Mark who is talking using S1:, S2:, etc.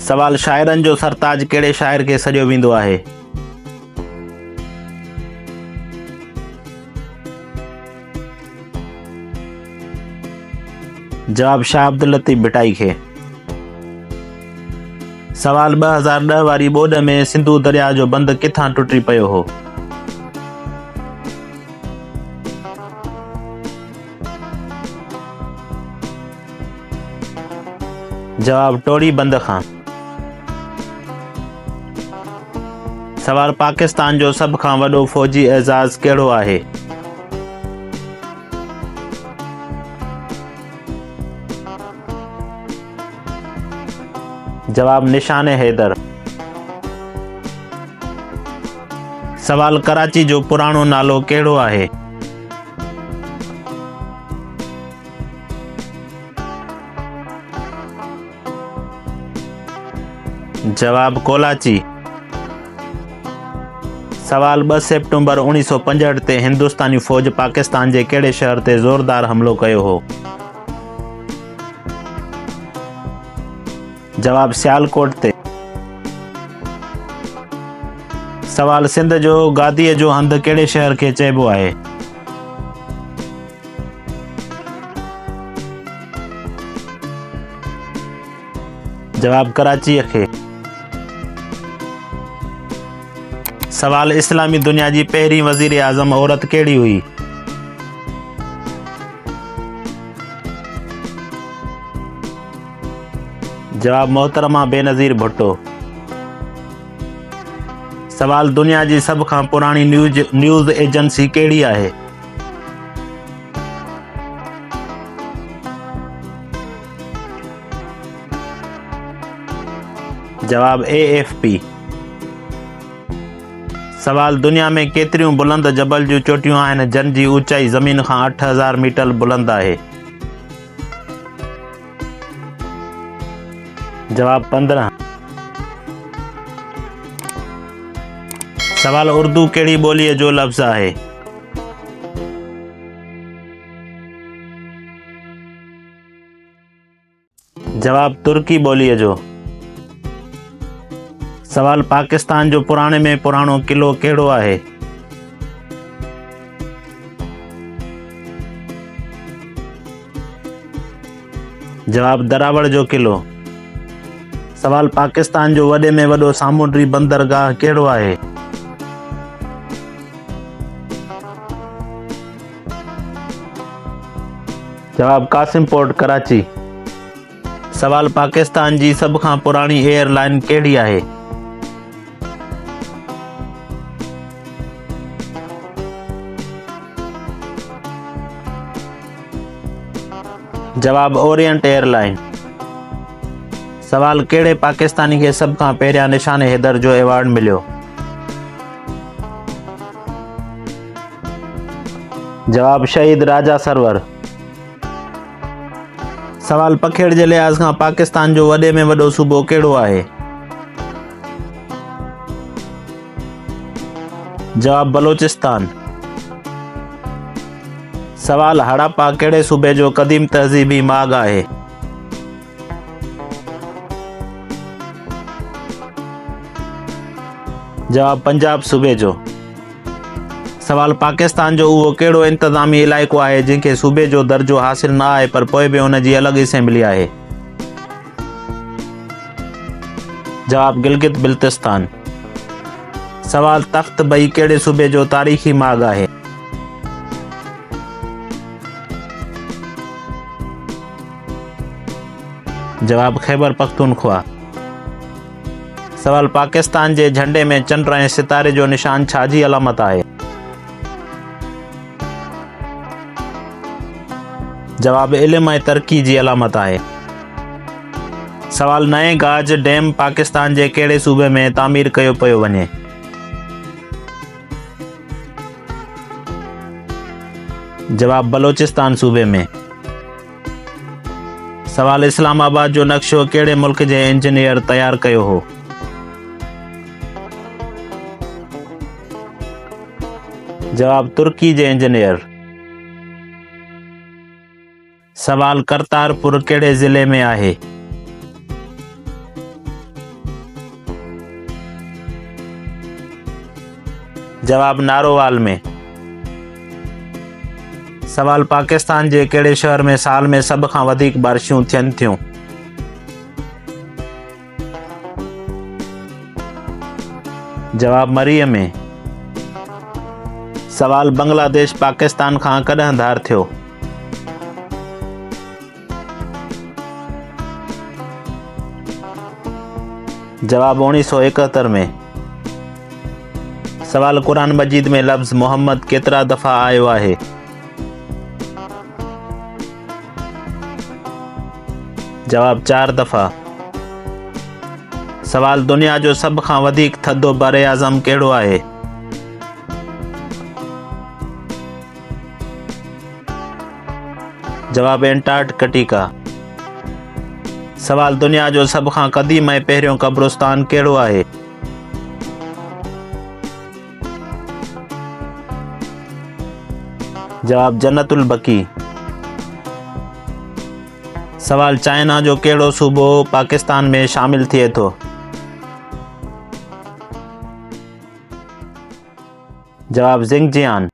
S1: सवाल शाइरनि जो सरताज कहिड़े शाइर खे सॾियो वेंदो आहे? जवाब शाह अब्दुल लतीफ़ भिटाई खे। सवाल 2010 वारी ॿोॾ में सिंधु दरिया जो बंदु किथां टुटी पियो हो? जवाब टोड़ी बंद खां। सवाल पाकिस्तान जो सभ खां वॾो फ़ौजी एज़ाज़ कहिड़ो आहे? जवाब निशान हैदर। सवाल कराची जो पुराणो नालो कहिड़ो आहे? जवाब कोलाची। सवाल 2 सेप्टेम्बर 1965 ते हिंदुस्तानी फ़ौज पाकिस्तान जे कहिड़े शहर ते ज़ोरदार हमलो कयो हो? जवाब सियालकोट ते। सवाल सिंध जो गादीअ जो हंधु कहिड़े शहर खे चइबो आहे? जवाब कराचीअ खे। सवाल इस्लामी दुनिया जी पहिरीं वज़ीर आज़म औरत कहिड़ी हुई? जवाब मोहतरमा बेनज़ीर भुट्टो। सवाल दुनिया जी सभ खां पुराणी न्यूज़ एजेंसी कहिड़ी आहे? जवाब AFP। सवाल दुनिया में केतिरियूं बुलंद जबल जूं चोटियूं आहिनि जिन जी ऊचाई ज़मीन खां 8000 मीटर बुलंद आहे? जवाब 15। सवाल उर्दू कहिड़ी ॿोलीअ जो लफ़्ज़ आहे? जवाब तुर्की ॿोलीअ जो। सवाल पाकिस्तान जो पुराणे में पुराणो क़िलो कहिड़ो आहे? जवाब दरावड़ जो क़िलो। सवाल पाकिस्तान जो वॾे में वॾो सामूंडी बंदरगाह कहिड़ो आहे? जवाब कासिम पोर्ट कराची। सवाल पाकिस्तान जी सभ खां पुराणी एयरलाइन कहिड़ी आहे? जवाब ओरिएंट एयरलाइन। सवाल कहिड़े पाकिस्तानी खे सभ खां पहिरियां निशान हैदर जो एवॉर्ड मिलियो? जवाब शहीद राजा सरवर। सवाल पखेड़ जे लिहाज़ खां पाकिस्तान जो वॾे में वॾो सूबो कहिड़ो आहे? जवाब बलोचिस्तान। सवाल हड़प्पा कहिड़े सूबे जो क़दीम तहज़ीबी माॻ आहे? जवाब पंजाब सूबे जो। सवाल पाकिस्तान जो उहो कहिड़ो इंतज़ामी इलाइक़ो आहे जंहिंखे सूबे जो दर्जो हासिल न आहे पर पोइ बि उन जी अलॻि असेंबली आहे? जवाब गिलगित बिल्तिस्तान। सवाल तख़्त बई कहिड़े सूबे जो तारीख़ी माॻ आहे? जवाब ख़ैबर पख्तूनख्वा। सवाल पाकिस्तान जे झंडे में चंड ऐं सितारे जो निशान छाजी अलामत आहे? जवाब इल्म ऐं तरक़ी जी अलामत आहे। सवाल नएं गाज डैम पाकिस्तान जे कहिड़े सूबे में तामीर कयो पियो वञे? जवाब बलोचिस्तान सूबे में। सवाल इस्लामाबाद जो नक्शो कहिड़े मुल्क जे इंजीनियर तयारु कयो हो? जवाब तुर्की जे इंजीनियर। सवाल करतारपुर कहिड़े ज़िले में आहे? जवाब नारोवाल में। सवाल पाकिस्तान जे कहिड़े शहर में साल में सभ खां वधीक बारिशूं थियनि थियूं? जवाब मरीअ में। सवाल बांग्लादेश पाकिस्तान खां कॾहिं धार थियो? जवाब 1971 में। सवाल कुरान मजीद में लफ़्ज़ मोहम्मद केतिरा दफ़ा आयो आहे? जवाब 4 दफ़ा। सवाल दुनिया जो सभ खां वधीक थधो बर आज़म कहिड़ो आहे? जवाब एंटार्कटिका। सवाल दुनिया जो सभ खां क़दीम ऐं पहिरियों क़ब्रिस्तान कहिड़ो आहे? जवाब जन्नतुल बकी। सवाल चाइना जो कहिड़ो सूबो पाकिस्तान में शामिल थिए थो? जवाब ज़िंगजियान।